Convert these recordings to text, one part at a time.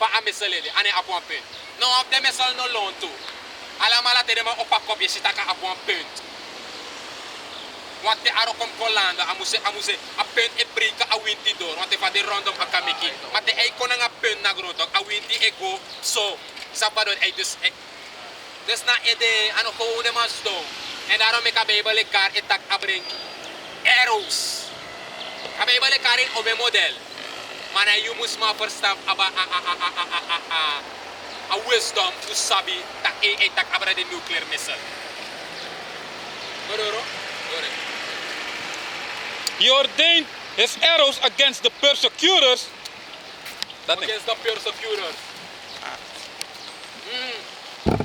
pa a meselele ane apu an punt. Nou ap de mesel no lonto. Ala mala te de ma opa kopje si taka apu an punt. Want te aro kom kolanda amuse a punt e brika a winti door. Want te fa de rondom a kamiki. Maar te eiko na nga punt na grotok a winti e go so. Sapadon e dus na ede ano ko une mas do. En daarom ik abebe le kar etak abring arrows. Abebe le kar in obe model. Maar you must maar verstaan aba a wisdom to sabi tak etak abra de nuclear missile. Godoro? He ordained his arrows against the persecutors. Against the persecutors.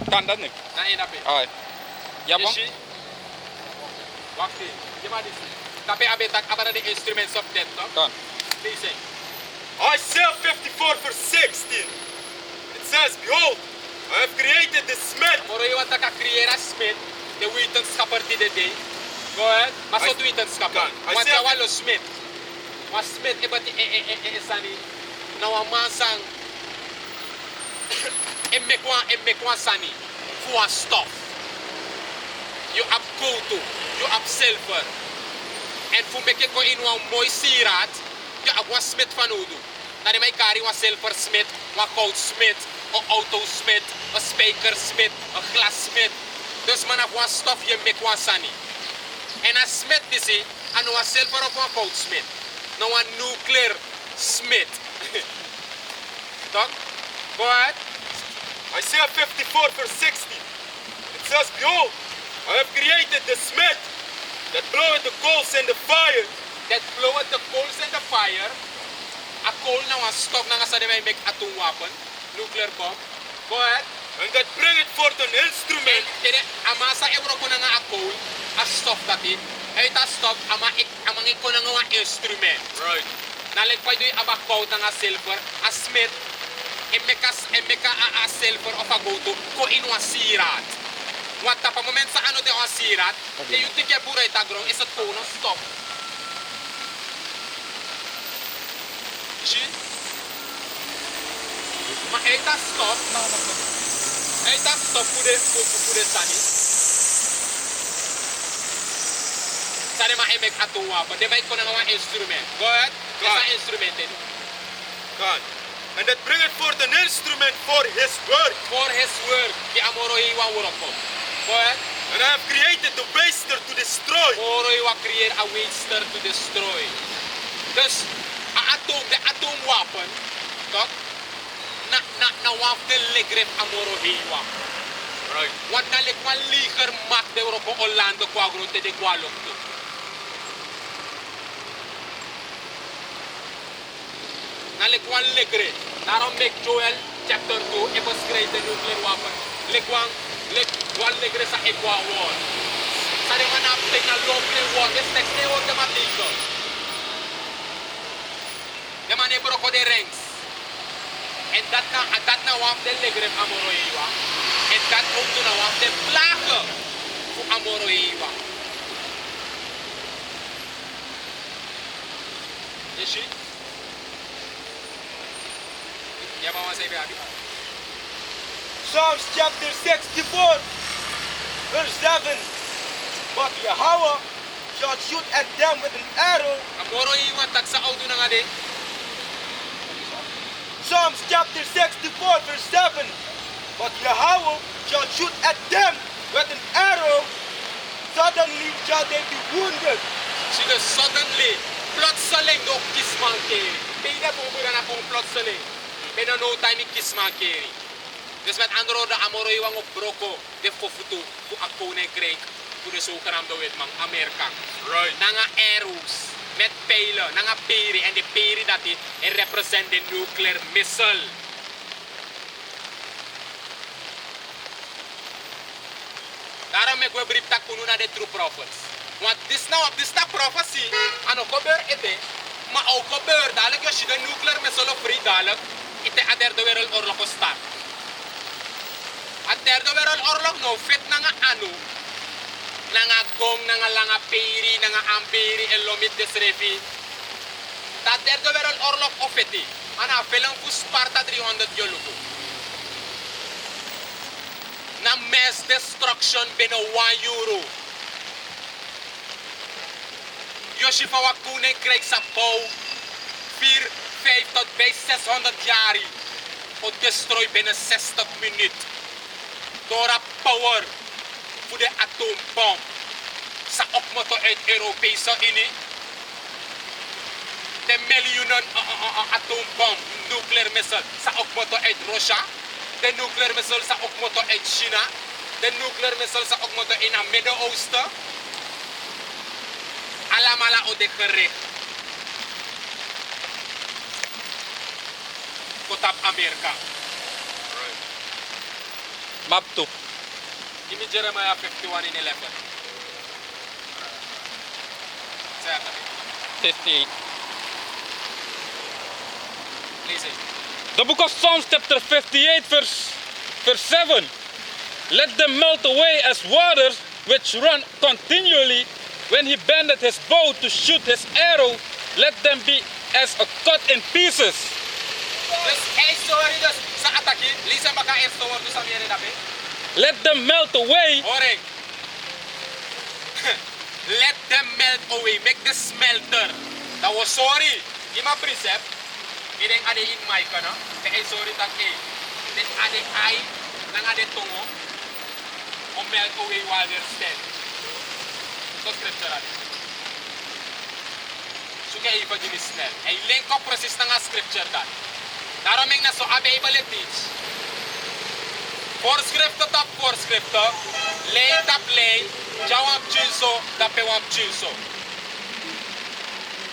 Kan dat niet? Na inape. Alright. Ja, man. Wacht even. Je maar dit. Tapi abetak abra de instruments of death, no? Kan. Listen. Isaiah 54 verse 16. It says, Behold, I have created the smith. Moro je wat ka creëren smith, de wetenschapper die de day. Go ahead. Maar zo wetenschapper. Kan. Want je wel smith. Maar smith ebati sani. Nou een man sang. Emekwa sani. Voor een stof. You have koto. You have silver. En voor me ko in een mooi sieraad. Je hebt een smith van Udo. Dan heb je een silver smith, een goud smith, een auto smith, een spijker smith, een glas smith. Dus man heeft een stof je met een sani. En een smith is het, en een silver of een goud smith. Nou een nuclear smith. Toch? Go ahead. Isaiah 54 verse 16. It says, Behold, I have created the smith that bloweth the coals and the fire. That bloweth the coals and the fire. A coal now a stof na nga sa de may make atom weapon, nuclear bomb. Go ahead. And that bringeth forth an instrument. Kaya amasa Europa na nga a coal, a stof dati. Ay ta stof amang iko na nga instrument. Right. Nalig pa doy aba coat na nga silver, a smith. Emeka a silver of a goto ko inu a sirat. Wat pa moment sa ano de a sirat, de yung tigya pura itagrong is at kono stop. Maar hij dat stop. Hij dat stop voor de sani. Sani maar hij maakt atom wapen. Die maakt gewoon een instrument. Go ahead. Dat is een instrument. God. And that bringeth forth an instrument for his work. For his work. Die amoro hiwa work. Go ahead. And I have created the waster to destroy. Amoro hiwa create a waster to destroy. Dus de atomwapen, toch? Na waf de legrep amoro hiwa. Right. Want na lekwan liger mak de Europa Orlando kwa grote de kwa lokto. Na lekwan legre. Daarom make Joel chapter 2 e beschrijft de nuclear wapen. Lekwan legre sa ekwa war. Sa de man ap na lople war, des tekst ne war de matiko. De man e broko de ranks. En dat na waf de legrep amoro hiwa. En dat ook doen we de plagen voor Amoro Iwa. Is je? Ja, maar wat zei je? Psalms chapter 64 verse 7. But Yahweh shall shoot at them with an arrow. Amoro Iwa taksa auto na nga din. Psalms chapter 64 verse 7. But Yahweh shall shoot at them with an arrow. Suddenly shall they be wounded. Zie je, suddenly, plotseling door kismankering. Ben je dat boven na kong plotseling? Ben je no time in kismankering? Dus met andere woorden, Amoro Iwa op broko, de fofutu, voor een koninkrijk, voor de zogenaamde wetman, Amerika. Right. Nanga arrows, met pijlen, nanga peri, en de peri dat die represent de nuclear missile. Daarom ik wil brief tak kunu naar de true prophets. Want dit is nou prophecy. En ook gebeurt het, maar ook gebeurt dadelijk als je de nuclear missile vrij dadelijk, is de derde wereldoorlog gestart. De derde wereldoorlog nou fit nanga anu, nanga gong, nanga langa peri, nanga amperi en lomit desrefi. Dat derde wereldoorlog of het. Ana velang fu Sparta 300 yoluku. Na mass destruction binnen €1. Yoshifa Wakune krijgt zijn bouw 4, 5 tot bij 600 jaar. Of destroy binnen 60 minuten. Door een power voor de atoombom. Sa opmoto uit Europese Unie. De miljoenen atoombom, nuclear missile, sa opmoto uit Russia. De nuclear missile sa opmoto uit China. De nuclear missile sa opmoto in het Midden-Oosten. Alamala o de gericht. Kotap Amerika. Map 2. Give me Jeremiah 51:11. Say after me. 58. Please say. The book of Psalms chapter 58 verse 7. Let them melt away as waters which run continually. When he bendeth his bow to shoot his arrow, let them be as a cut in pieces. Dus sorry, dus sa atake, lisa baka esto word sa mere dape. Let them melt away. Ore. Let them melt away. Make the smelter. That was sorry. Ima precept. Ideng ade in my kana. Kay sorry tak e. Then ade ai nang ade tongo. O melt away while they're stand. So scripture ade. Suka iba din snel. Ay link up precies na nga scripture dan. Daarom ik na so abe iba let teach. Voorschriften tot voorschriften, lijn tot lijn, jawab jinso, dapewab jinso.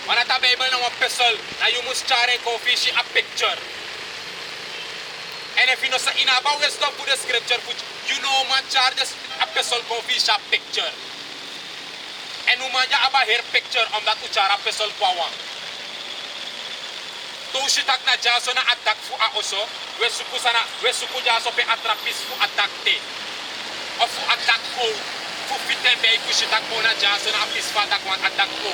Wanneer de Bijbel nou een pissel, dan je moet charen kofishi a picture. En if you know say in about wisdom for the scripture, you know man charges a pissel kofishi a picture. En hoe man ja aba her picture omdat u chara pissel pawan. To shitak na jaso na attack fu a oso, we suku jaso pe atrapis fu attack te. Of fu attack ko, fu fiten be ku shitak po na jaso na apis fa attack wan attack ko.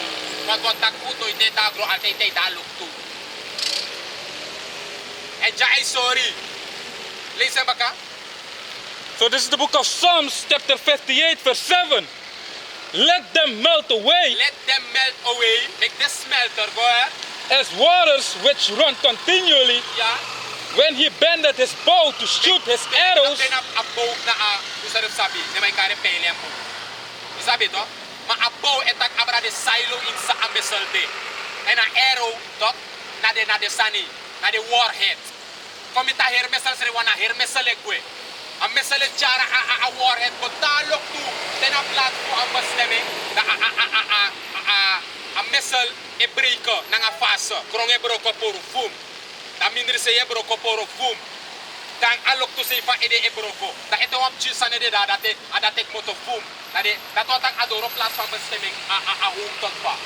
Want wat attack fu to ite da gro ate ite da look to. En ja ay sorry. Lezen baka? So this is the book of Psalms chapter 58 verse 7. Let them melt away Let them melt away. Make the smelter go ahead. as waters which run continually. Ja. When he bendeth his bow to shoot his arrows, Ben a bow na usarip sabi, na may kare pele mo. Sabi to, ma a bow etak abra de silo in sa ambesolde. En a arrow to, na de sani, na de warhead. Komita hermesal sere wana hermesal egwe. A mesal jara a warhead ko talok tu, ten a plat ko ambasteme, na a mesal e breaker na nga fasa, krong e broko por fum. Da mindre se e broko por fum. Dan alok tu se fa ede e broko. Da ito wap chisane de da date moto fum. Da to tak adoro plat van bestemming a home tot pa.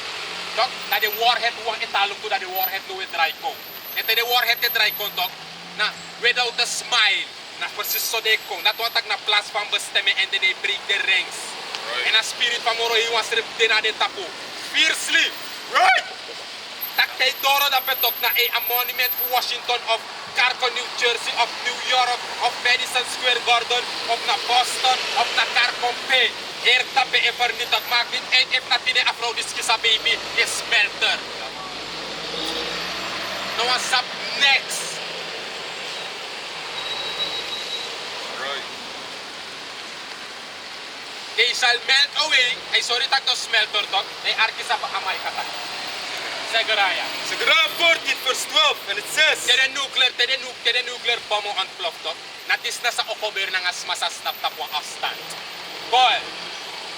Tok da de warhead wang italok tu da de warhead no e dry ko. Ete de warhead e dry ko tok. Na without a smile. Na persis so de ko. Na to tak na plat van bestemming and then they break the rings. Right. En a spirit van moro i was rep de na de tapo. Fiercely. Right. Tak kay doro da petok na a monument for Washington of Carco, New Jersey, of New York, of Madison Square Garden, of na Boston, of na Carcompe. Hier tape e vernietig. Maak dit eind if na tine afrodiski sa baby is smelter. No one's up next. right. They shall melt away. Ay sorry tak to smelter dog. Ay arki sa amay katak. Zegaraya. Zechariah 14 verse 12, and it says, Tede nuclear bomb ontploft dog. Natis na sa October nang as masastap tapwa afstand. Paul.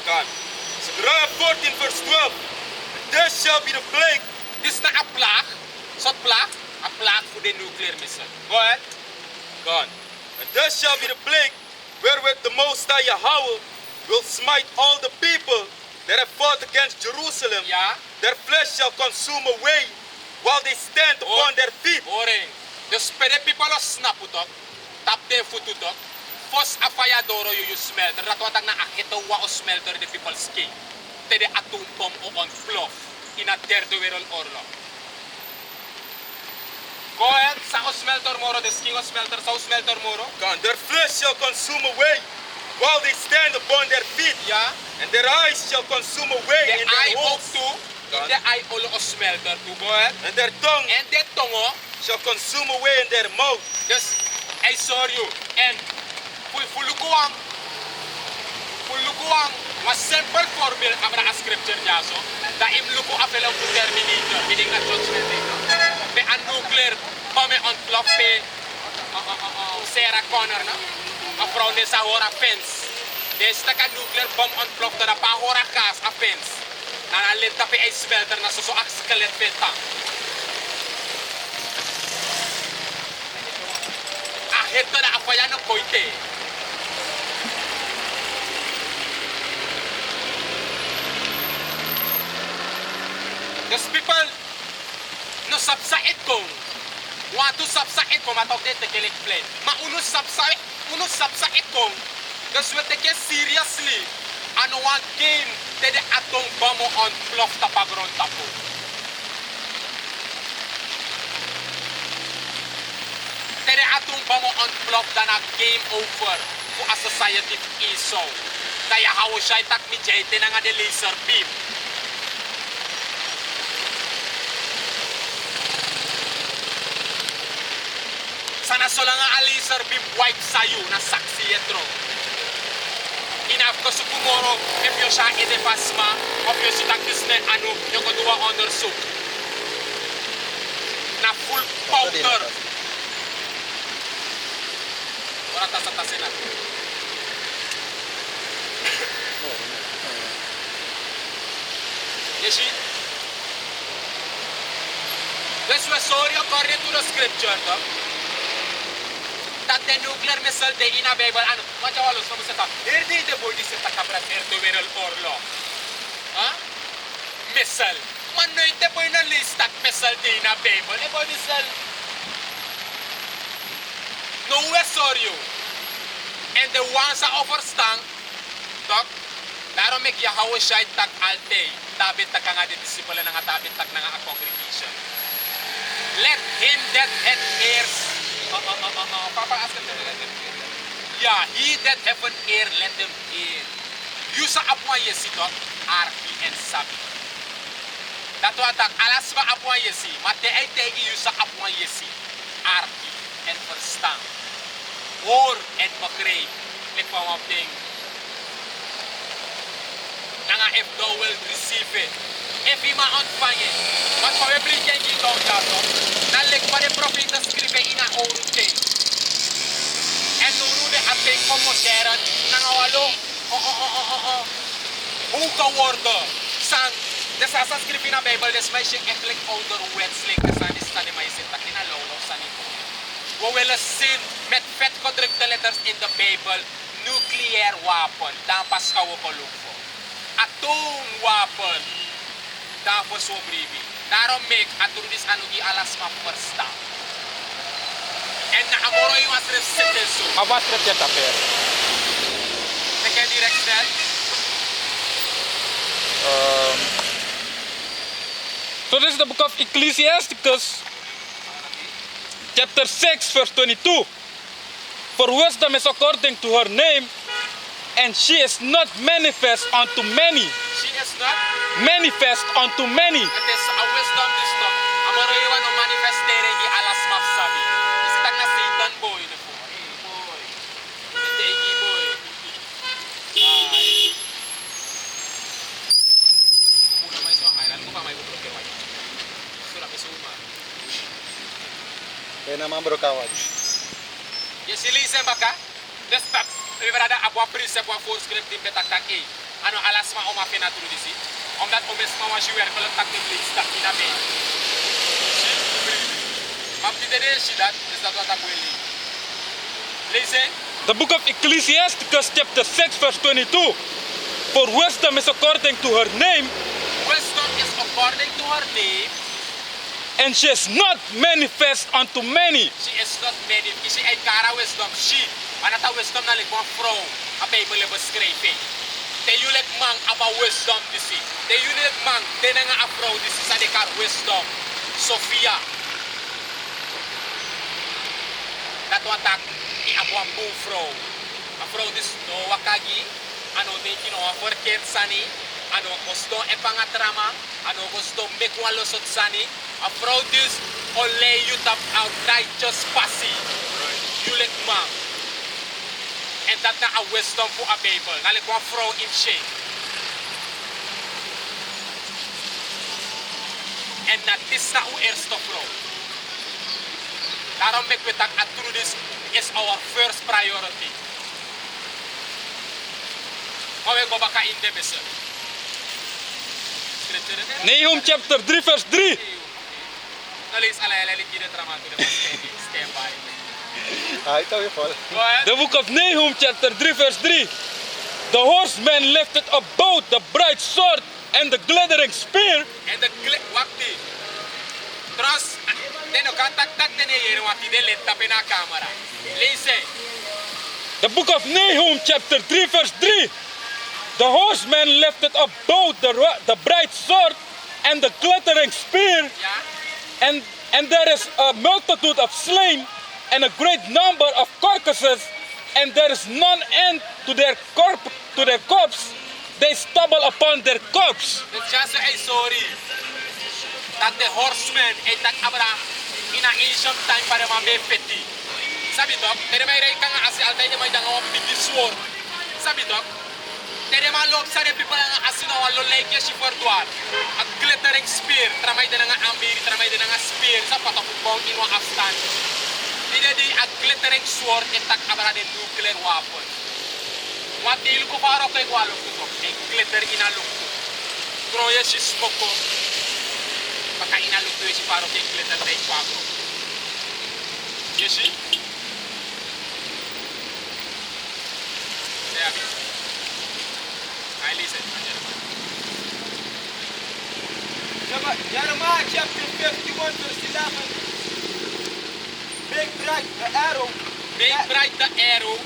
God. Zechariah 14 verse 12, and there shall be the plague. This na a plaque. Sot plaque. A plaque for the nuclear missile. Go ahead. God. And there shall be the plague wherewith the Most High Yahweh will smite all the people that have fought against Jerusalem. Ja. Their flesh shall consume away while they stand upon their feet. Oring. Dus pede people o snap utok. Tap de foot utok. Fos a fire doro you smelter. Dat wat na akito wa o smelter de people skin. Tede atombom o on fluff. In a derde wereldoorlog. Go ahead, sa o smelter moro, the king o smelter, sa o smelter moro. And their flesh shall consume away while they stand upon their feet. Yeah. And their eyes shall consume away The in eye their of holes. two, in the eye olo o smelter to go ahead. And their tongue And the tongo, shall consume away in their mouth. just, I saw you. And, fulukuang, was simple formula abra a scripture jaso, da im luku afela ku terminator, meaning na judgment day. Pe a nuclear bomb on plop pe, Sarah Connor na, a vrouw ne sa hora fence. Des taka nuclear bomb on plop da pa hora kas a fence. Na lenta pe ay smelter na so ak skelet peta. A hector na apayan ng koite. Those people no sapsa etong want to sapsa etong matawag din tekelik play. Uno sapsa etong because we take it seriously and one game te de atong bamo on bluff tapagron tapo. Te de atong bamo on bluff dan a game over for a society iso. Kaya hawo siya itak mi jayte na nga de laser beam. Sana solang nga laser beam wipe sayo na saksi etro. Inaf ko sukumoro if yo siya edefasma of yo sitang disne ano yung kodua under soup. Na full powder. Wala tasatasin natin. Yeshi? This was sorry according to the scripture, though. Dat de nuclear missile de in a Bible ano wacha walo sa musata erdi de boy di seta kabra erdo werel orlo ha missile man no ite boy na list tak missile de in a Bible e boy missile no we sorry you and the ones that overstand dok daro make ya hawo shai tak alte tabit tak nga de disciple nga tabit tak nga a congregation let him that had ears Papa ask him to let him hear. Yeah, he that have an ear, let them hear. You sa apuan yesi to, arki and sabi. Dato atak, alas ba apuan yesi, mate ay tegi you sa apuan yesi, arki and verstand. Hoor and begrijp, like van wat ding. Nanga if thou will receive it. If he ma ontvangen, wat van we brengen die down daarop, dan ligt wat de profeten schrijven in een oude tijd. En nu de ating van modern, nanga walo, hoe kan worden? Sang, de sasa schrijven in de Bijbel, des mij zich eigenlijk ouderwetselijk, de san is dan in mij zit, dat in een lauw san in. We willen zien met vet gedrukte letters in de Bijbel, nucleair wapen, dan pas gaan we geloven. Atoomwapen. Daarvoor zo brevi. Daarom make aturdis anugi alas ma verstaan. En na amoro yung asref sete zo. Awas receta per. Teken direct snel. So this is the book of Ecclesiasticus, chapter 6, verse 22. For wisdom is according to her name, and she is not manifest unto many. She is not. Manifest unto many. It is a wisdom this not. Amoro yung ano manifestere gi alas ma sabi. Kasi tag na Satan boy na po. Hey boy. Tegi boy. Ay. Una may so kailan ko pa may bubro ke wai. Sura pe suma. Kaya naman bro kawad. Yes, listen baka. Respect. Berada abwa prince abwa force script di betak tak e. Ano alas ma oma pena tru disi. Omdat omes ma wa shiwer ko tak de place tak ina me. Mam pidere shidat is dat wat akweli. Listen. The book of Ecclesiasticus, chapter 6, verse 22. For wisdom is according to her name, Wisdom is according to her name. and she is not manifest unto many. She is not many. She ay kara wisdom. She. Anata wisdom na like one from a Bible level scraping. Te yulik mang about wisdom disi. Te yulik mang te na nga afro disi sa dekar wisdom. Sophia. kato attack i abo een boevrouw. Een vrouw dus no wakagi, ano neki no verkeerd sani, ano kosto epanga trama, ano kosto mekwa losot sani. Een vrouw dus olay you tap out righteous passie. Julek man. En dat na a wisdom voor a Bijbel. Nalik een vrouw in shame. En dat is na uw eerste vrouw. Daarom make we dat this is our first priority. Maar we gaan back in de missen. Nahum chapter 3 verse 3. Nou lees alle hele drama to the stand by. Ah, ito yung fall. Go ahead. The book of Nahum chapter 3 verse 3. The horseman lifted up both the bright sword and the glittering spear. En de wakti. Trust. Deno kantak tak dene yere wakti de let tape na camera. Lees. The book of Nahum chapter 3 verse 3. The horseman lifted up both the bright sword and the glittering spear. Ja. And there is a multitude of slain and a great number of carcasses, and there is none end to their corpse. They stumble upon their corpse. Dus just say sorry. Dat de horseman en dat abra in a ancient time para mambe peti. Sabi dok, tere may rey kang asi altay de may dangaw big sword. Sabi dok, tere man loob sa repi pala nga asino walo lake ya si fortuar. A glittering spear, tramay de nga ambiri, tramay de nga spear sa patakubong inwa afstand. Dide di a glittering sword en tak abra de nuclear weapon. Wat deel ko paro kay kwalo ko en glitter inalok ko. Troye si smoko. Baka inalok ko si paro kay glitter day kwako. You see? There we go. I listen. Jeremiah chapter 51 verse 11. Make bright the arrow. Make bright the arrow.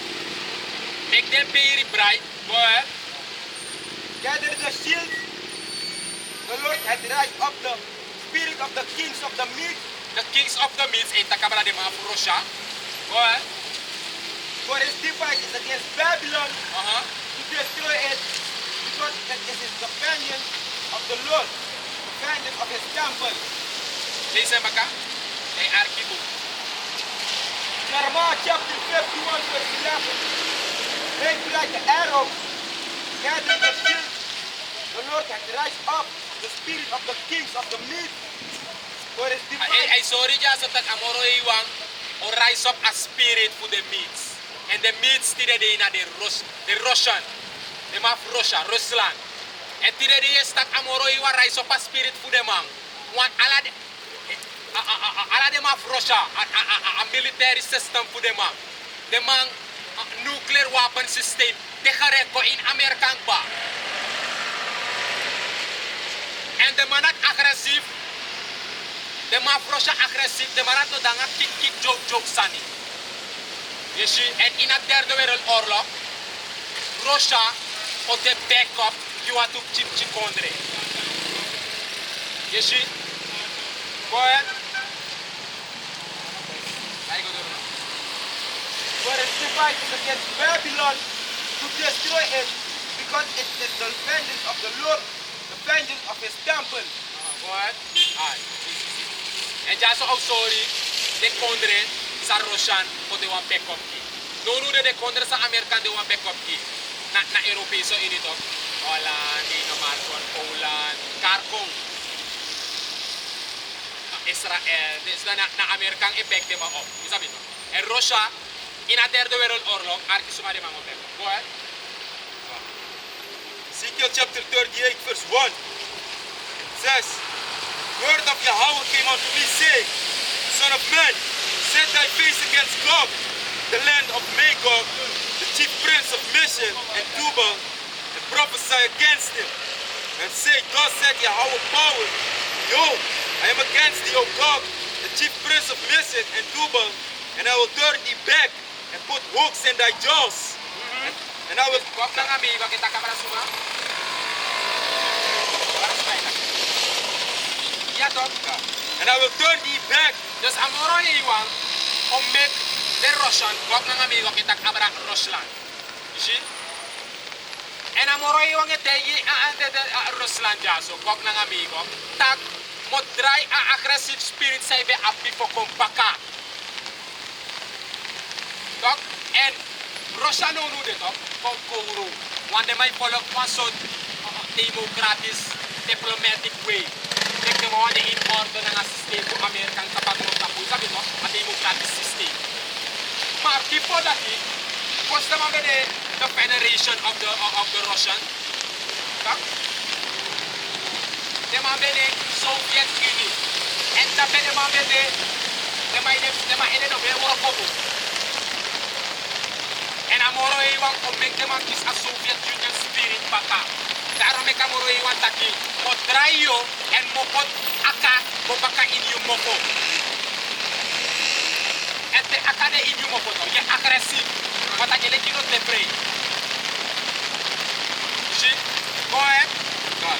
Make them very bright. Go ahead. Gather the shield. The Lord had raised up the spirit of the kings of the Medes. The kings of the Medes ay takabara de mga Russia. Go ahead. For his device is against Babylon Uh-huh. to destroy it, because that it is the vengeance of the Lord, the vengeance of his temple. Listen baka. Ay arkibu. Jeremiah chapter 51 verse 11. Make bright the arrow. Gather the shield. The Lord had raised up the spirit of the kings of the Medes. For his device. Ay sorry dyan sa amoro iwang or rise up a spirit for the Medes. And the Medes tira de na the Russian. The map Russia, Rusland. And tira de stak amoro iwang rise up a spirit for the man. One ala de map Russia, a military system for the man. The man nuclear weapon system. Dejareko in American ba. And the man aggressive. The man Russia aggressive. The man no danga kick joke sani. You see, and in a third world oorlog, Russia on the backup, you want to chip kondre. You see? Go ahead. I go there. For his device is against Babylon to destroy it, because it is the vengeance of the Lord, the vengeance of his temple. Go ahead. Aye. And just so sorry, the kondre sa Russian o de wan backup ki. Nono de kondre sa American de wan backup ki. Na Europeo so ini to. Holland, Dinamarca, Poland, Karkong. Israel, dus na Amerikang effect de ma op. Isa bito. En Russia in a third world oorlog arki suma de ma op. Go ahead. Ezekiel chapter 38 verse 1 says, word of Yahweh came unto me, saying, Son of man, set thy face against Gog, the land of Magog, the chief prince of Meshech and Tubal, and prophesy against him, and say, thus said Yahweh power, behold, I am against thee, O Gog, the chief prince of Meshech and Tubal, and I will turn thee back and put hooks in thy jaws, and I will Kok na kami bakit kamera suma? Para sa ita. Ya to. and I will turn thee back. Dus amoro iwang o make de Russian, kok ng amigo kita abra Ruslan. You see? En amoro yung ete ante de Ruslan jaso, kok ng amigo, tak mo dry a aggressive spirit sa ibe api po kompaka. Tok, en Russia no de tok, kok kouro. Wande may follow pasod democratic diplomatic way. Tek de mo de in order ng system ko American kapag mo tapu sabi to, a democratic system. Maar before that, was the federation of the Russian. The Soviet Union. And the and amoro iwan make them a Soviet Union spirit baka. Daro make amoro iwan taki mo drayo and mo pot aka mo baka inyo moko. And the akane inyo moko to, ye aggressive. Mata jele kino te pray. See? Go ahead. God.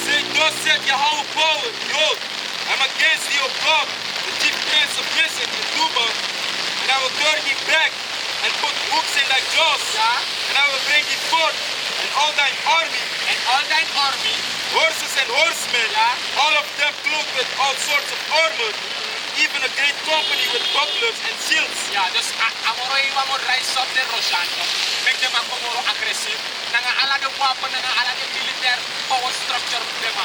Say, thus said Yahweh power, Lord, I'm against thee, O God, the chief prince of prison in Duba, and I will turn thee back and put hooks in thy jaws, and I will bring thee forth, and all thine army, horses and horsemen, all of them clothed with all sorts of armor, even a great company with bucklers and shields. Yeah, just amoro iwa mo rise up the Russian, make them more aggressive. Nanga ala de weapon, nanga ala de military power structure them.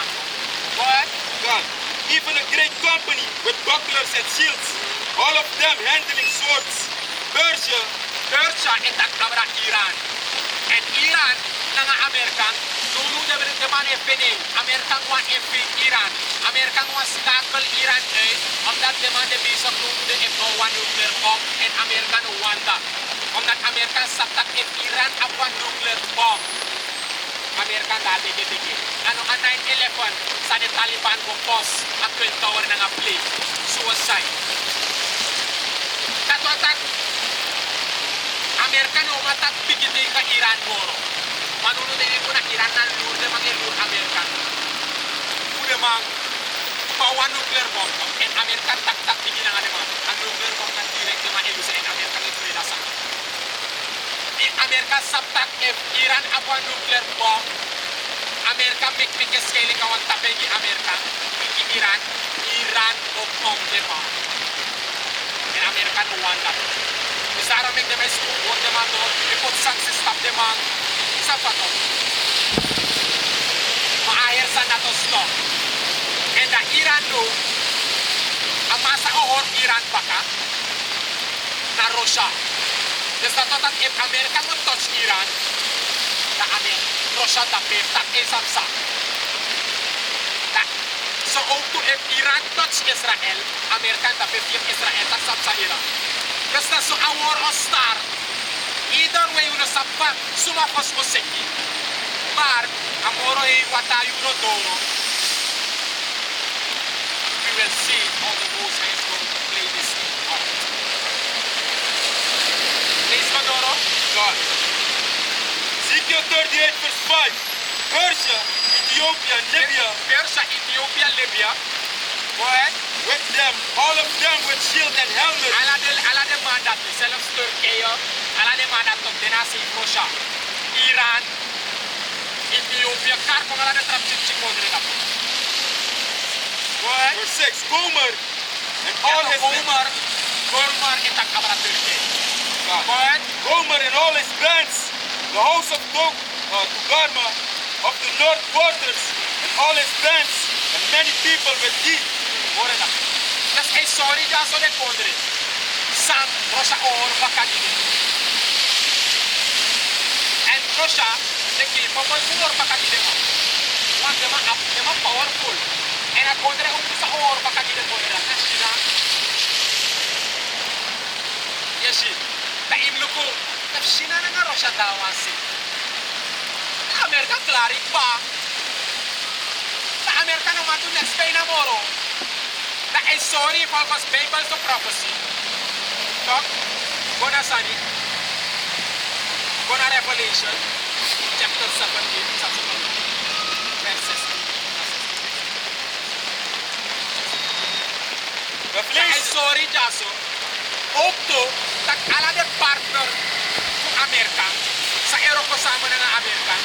What? God, even a great company with bucklers and shields, all of them handling swords. Persia etak abra Iran. And Iran nanga American, dulu de man FNA, American wa invade Iran. American was tackle Iran omdat de man de bisa dulu de F1 nuclear bomb and American wanda. Omdat American sabtak Iran apa nuclear bomb. American dati digi. Ano ang 9/11 sa de Taliban ko boss at Twin Tower nga plane. Suicide. Katotak American umatak bigiti ka Iran moro. Manuno de ko na Iran na lur de mangilur American. Ude mang bawa nuclear bomb and American tak bigi na nga ang nuclear bomb na direct de ma elusa en American de freda sa. Amerika sabtak Iran apa nuclear bomb. Amerika make scale kawan tapegi Amerika. Iran bomb de bomb. And Amerika no want that. Isara make them support them ato. They put sanctions stop them on. Sapato. Maayar sa nato stop. And the Iran no. Amasa ohor Iran baka. Na Russia. Dus dat if Amerika moet touch Iran, dan Russia dat heeft, dat is aan zak. So ook if Iran touch Israel, Amerika dat heeft Israel, dat is aan Iran. Dus dat is een war of star. Either way, we know dat suma pas mo seki. Maar, amoro he watayu no dono. We will see how the Most High is going to play this out. Lees Maduro. God. Ezekiel 38 verse 5. Persia, Ethiopia, Libya. Persia, Ethiopia, Libya. Go ahead. With them, all of them with shield and helmet. Ala de mandat, zelfs Turkije. Ala de mandat op de natie Russia. Iran. Ethiopia. Kar kung ala de trapchik modere na po. Go ahead. Verse 6. Gomer and all his Gomer itak abra Turkije. Go ahead. Gomer and all his bands, the house of Togarma of the north borders, and all his bands, and many people with thee. Hoor na. Dus ay sorry da so de pondre. Sam Russia or bakadine. And Russia, the key for bakadine mo. Want them up, them powerful. And a pondre sa or bakadine pondre na sila. Yeshi. Taim luko, tafsina na nga Russia dawasi. Amerika klarik pa. Sa Amerika naman to next pay na moro. Na ay sorry for was Bible to prophecy. Talk. Go na sani. Go na Revelation. Chapter 17. Verses 3. Na ay sorry Jaso. ook to dat alle de partner van Amerika, sa Europa samen met Amerika,